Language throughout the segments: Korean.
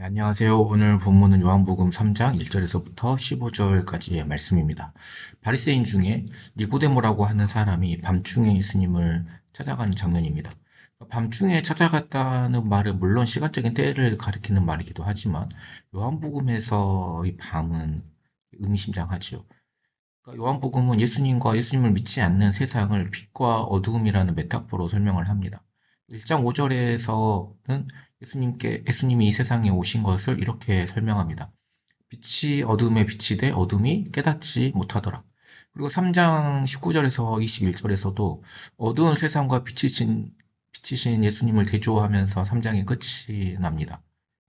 네, 안녕하세요. 오늘 본문은 요한복음 3장 1절에서부터 15절까지의 말씀입니다. 바리새인 중에 니고데모라고 하는 사람이 밤중에 예수님을 찾아가는 장면입니다. 밤중에 찾아갔다는 말은 물론 시간적인 때를 가리키는 말이기도 하지만 요한복음에서의 밤은 의미심장하지요. 그러니까 요한복음은 예수님과 예수님을 믿지 않는 세상을 빛과 어두움이라는 메타포로 설명을 합니다. 1장 5절에서는 예수님이 이 세상에 오신 것을 이렇게 설명합니다. 빛이 어둠에 비치되 어둠이 깨닫지 못하더라. 그리고 3장 19절에서 21절에서도 어두운 세상과 빛이신 예수님을 대조하면서 3장의 끝이 납니다.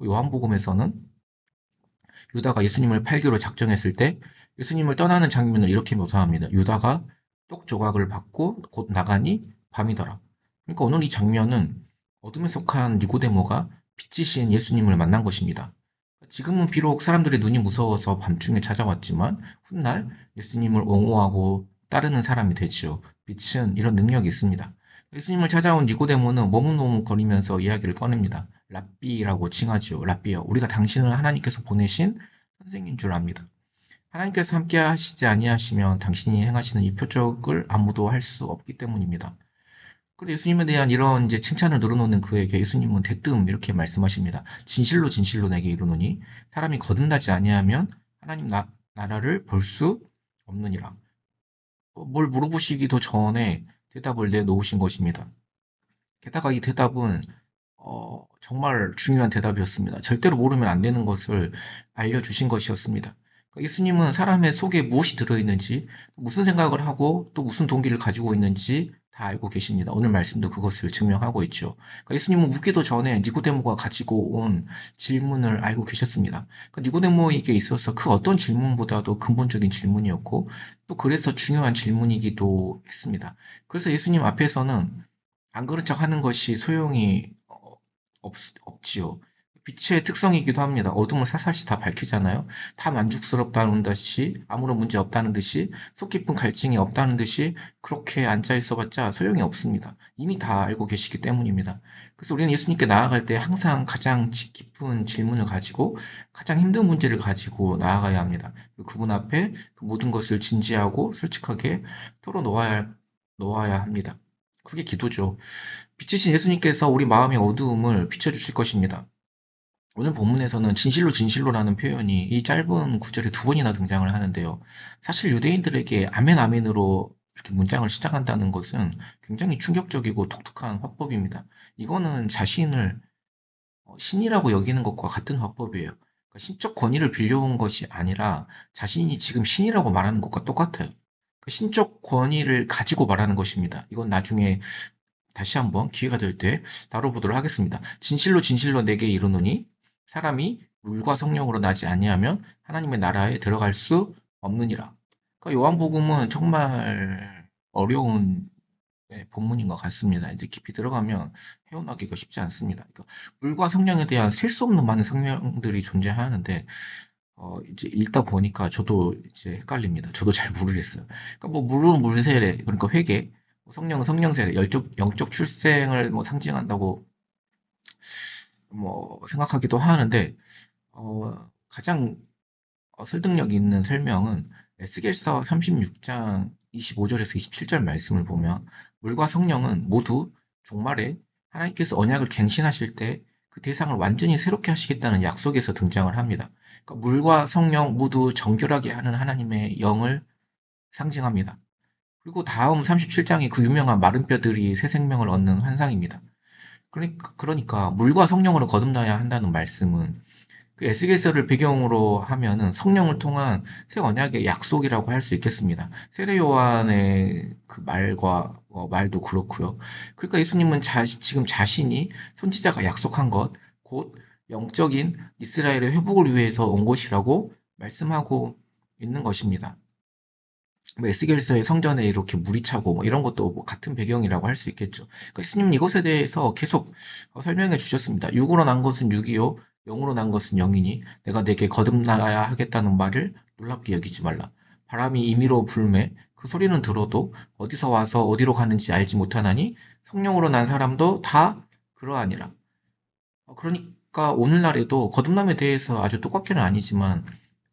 요한복음에서는 유다가 예수님을 팔기로 작정했을 때 예수님을 떠나는 장면을 이렇게 묘사합니다. 유다가 떡 조각을 받고 곧 나가니 밤이더라. 그러니까 오늘 이 장면은 어둠에 속한 니고데모가 빛이신 예수님을 만난 것입니다. 지금은 비록 사람들의 눈이 무서워서 밤중에 찾아왔지만 훗날 예수님을 옹호하고 따르는 사람이 되지요. 빛은 이런 능력이 있습니다. 예수님을 찾아온 니고데모는 머뭇머뭇거리면서 이야기를 꺼냅니다. 랍비라고 칭하지요. 랍비여, 우리가 당신을 하나님께서 보내신 선생인 줄 압니다. 하나님께서 함께 하시지 아니하시면 당신이 행하시는 이 표적을 아무도 할 수 없기 때문입니다. 그리고 예수님에 대한 이런 이제 칭찬을 늘어놓는 그에게 예수님은 대뜸 이렇게 말씀하십니다. 진실로 진실로 내게 이르노니 사람이 거듭나지 아니하면 하나님 나라를 볼 수 없느니라. 뭘 물어보시기도 전에 대답을 내놓으신 것입니다. 게다가 이 대답은 정말 중요한 대답이었습니다. 절대로 모르면 안 되는 것을 알려주신 것이었습니다. 그러니까 예수님은 사람의 속에 무엇이 들어있는지, 무슨 생각을 하고 또 무슨 동기를 가지고 있는지 다 알고 계십니다. 오늘 말씀도 그것을 증명하고 있죠. 그러니까 예수님은 묻기도 전에 니고데모가 가지고 온 질문을 알고 계셨습니다. 그러니까 니고데모에게 있어서 그 어떤 질문보다도 근본적인 질문이었고 또 그래서 중요한 질문이기도 했습니다. 그래서 예수님 앞에서는 안 그런 척 하는 것이 소용이 없지요. 빛의 특성이기도 합니다. 어둠을 사사시 다 밝히잖아요. 다 만족스럽다는 듯이, 아무런 문제 없다는 듯이, 속 깊은 갈증이 없다는 듯이 그렇게 앉아 있어봤자 소용이 없습니다. 이미 다 알고 계시기 때문입니다. 그래서 우리는 예수님께 나아갈 때 항상 가장 깊은 질문을 가지고 가장 힘든 문제를 가지고 나아가야 합니다. 그분 앞에 그 모든 것을 진지하고 솔직하게 놓아야 합니다. 그게 기도죠. 빛이신 예수님께서 우리 마음의 어두움을 비춰주실 것입니다. 오늘 본문에서는 진실로 진실로라는 표현이 이 짧은 구절에 두 번이나 등장을 하는데요. 사실 유대인들에게 아멘 아멘으로 이렇게 문장을 시작한다는 것은 굉장히 충격적이고 독특한 화법입니다. 이거는 자신을 신이라고 여기는 것과 같은 화법이에요. 그러니까 신적 권위를 빌려온 것이 아니라 자신이 지금 신이라고 말하는 것과 똑같아요. 신적 권위를 가지고 말하는 것입니다. 이건 나중에 다시 한번 기회가 될 때 다뤄보도록 하겠습니다. 진실로 진실로 내게 이르노니 사람이 물과 성령으로 나지 아니하면 하나님의 나라에 들어갈 수 없느니라. 그러니까 요한복음은 정말 어려운 본문인 것 같습니다. 이제 깊이 들어가면 헤어나기가 쉽지 않습니다. 그러니까 물과 성령에 대한 셀 수 없는 많은 성령들이 존재하는데 이제 읽다 보니까 저도 이제 헷갈립니다. 저도 잘 모르겠어요. 그러니까 뭐 물은 물세례, 그러니까 회개, 성령은 성령세례, 영적 출생을 뭐 상징한다고 뭐 생각하기도 하는데 가장 설득력 있는 설명은 에스겔서 36장 25절에서 27절 말씀을 보면 물과 성령은 모두 종말에 하나님께서 언약을 갱신하실 때 그 대상을 완전히 새롭게 하시겠다는 약속에서 등장을 합니다. 그러니까 물과 성령 모두 정결하게 하는 하나님의 영을 상징합니다. 그리고 다음 37장이 그 유명한 마른 뼈들이 새 생명을 얻는 환상입니다. 그러니까 물과 성령으로 거듭나야 한다는 말씀은 그 에스겔서를 배경으로 하면은 성령을 통한 새 언약의 약속이라고 할 수 있겠습니다. 세례 요한의 그 말도 그렇고요. 그러니까 예수님은 지금 자신이 선지자가 약속한 것, 곧 영적인 이스라엘의 회복을 위해서 온 것이라고 말씀하고 있는 것입니다. 뭐 에스겔서의 성전에 이렇게 물이 차고 뭐 이런 것도 뭐 같은 배경이라고 할 수 있겠죠. 그러니까 예수님은 이것에 대해서 계속 설명해 주셨습니다. 육으로 난 것은 육이요, 영으로 난 것은 영이니 내가 내게 거듭나야 하겠다는 말을 놀랍게 여기지 말라. 바람이 임의로 불매 그 소리는 들어도 어디서 와서 어디로 가는지 알지 못하나니 성령으로 난 사람도 다 그러하니라. 그러니까 오늘날에도 거듭남에 대해서 아주 똑같게는 아니지만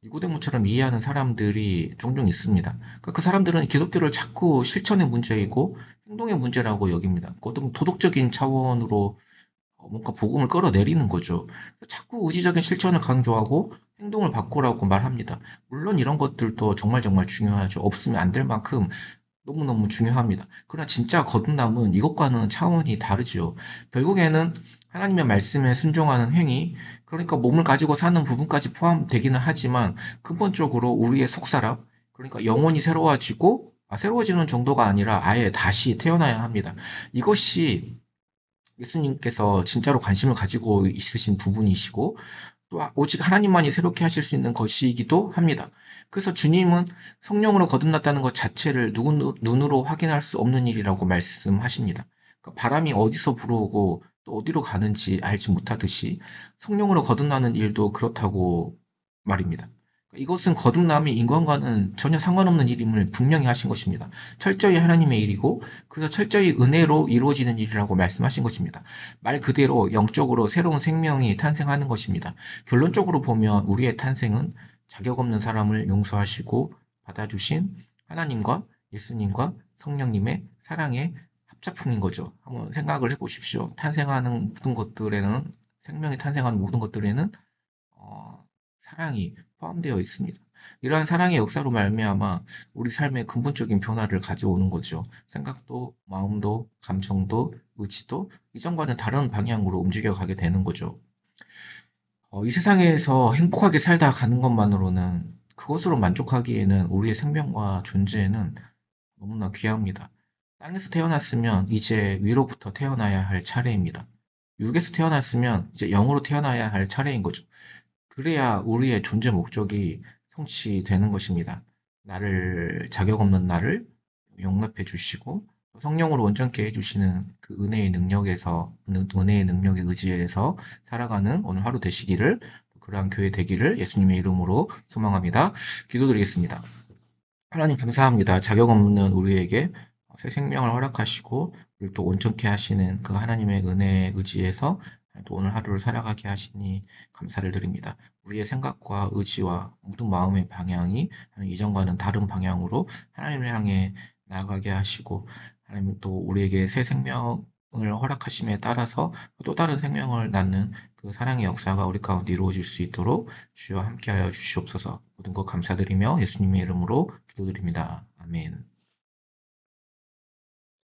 니고데모처럼 이해하는 사람들이 종종 있습니다. 그러니까 그 사람들은 기독교를 자꾸 실천의 문제이고 행동의 문제라고 여깁니다. 도덕적인 차원으로 뭔가 복음을 끌어내리는 거죠. 자꾸 의지적인 실천을 강조하고 행동을 바꾸라고 말합니다. 물론 이런 것들도 정말 정말 중요하죠. 없으면 안 될 만큼 너무너무 중요합니다. 그러나 진짜 거듭남은 이것과는 차원이 다르지요. 결국에는 하나님의 말씀에 순종하는 행위, 그러니까 몸을 가지고 사는 부분까지 포함되기는 하지만 근본적으로 우리의 속사람, 그러니까 영혼이 새로워지고, 새로워지는 정도가 아니라 아예 다시 태어나야 합니다. 이것이 예수님께서 진짜로 관심을 가지고 있으신 부분이시고, 또 오직 하나님만이 새롭게 하실 수 있는 것이기도 합니다. 그래서 주님은 성령으로 거듭났다는 것 자체를 눈으로 확인할 수 없는 일이라고 말씀하십니다. 그러니까 바람이 어디서 불어오고 또 어디로 가는지 알지 못하듯이 성령으로 거듭나는 일도 그렇다고 말입니다. 이것은 거듭남이 인간과는 전혀 상관없는 일임을 분명히 하신 것입니다. 철저히 하나님의 일이고, 그래서 철저히 은혜로 이루어지는 일이라고 말씀하신 것입니다. 말 그대로 영적으로 새로운 생명이 탄생하는 것입니다. 결론적으로 보면 우리의 탄생은 자격 없는 사람을 용서하시고 받아주신 하나님과 예수님과 성령님의 사랑의 합작품인 거죠. 한번 생각을 해보십시오. 탄생하는 모든 것들에는, 생명이 탄생하는 모든 것들에는 사랑이 포함되어 있습니다. 이러한 사랑의 역사로 말미암아 우리 삶의 근본적인 변화를 가져오는 거죠. 생각도, 마음도, 감정도, 의지도 이전과는 다른 방향으로 움직여가게 되는 거죠. 이 세상에서 행복하게 살다 가는 것만으로는 그것으로 만족하기에는 우리의 생명과 존재는 너무나 귀합니다. 땅에서 태어났으면 이제 위로부터 태어나야 할 차례입니다. 육에서 태어났으면 이제 영으로 태어나야 할 차례인 거죠. 그래야 우리의 존재 목적이 성취되는 것입니다. 자격 없는 나를 용납해 주시고, 성령으로 온전케 해주시는 그 은혜의 능력에 의지해서 살아가는 오늘 하루 되시기를, 그러한 교회 되기를 예수님의 이름으로 소망합니다. 기도드리겠습니다. 하나님 감사합니다. 자격 없는 우리에게 새 생명을 허락하시고, 우리를 또 온전케 하시는 그 하나님의 은혜에 의지해서 또 오늘 하루를 살아가게 하시니 감사를 드립니다. 우리의 생각과 의지와 모든 마음의 방향이 이전과는 다른 방향으로 하나님을 향해 나아가게 하시고, 하나님 또 우리에게 새 생명을 허락하심에 따라서 또 다른 생명을 낳는 그 사랑의 역사가 우리 가운데 이루어질 수 있도록 주여 함께하여 주시옵소서. 모든 것 감사드리며 예수님의 이름으로 기도드립니다. 아멘.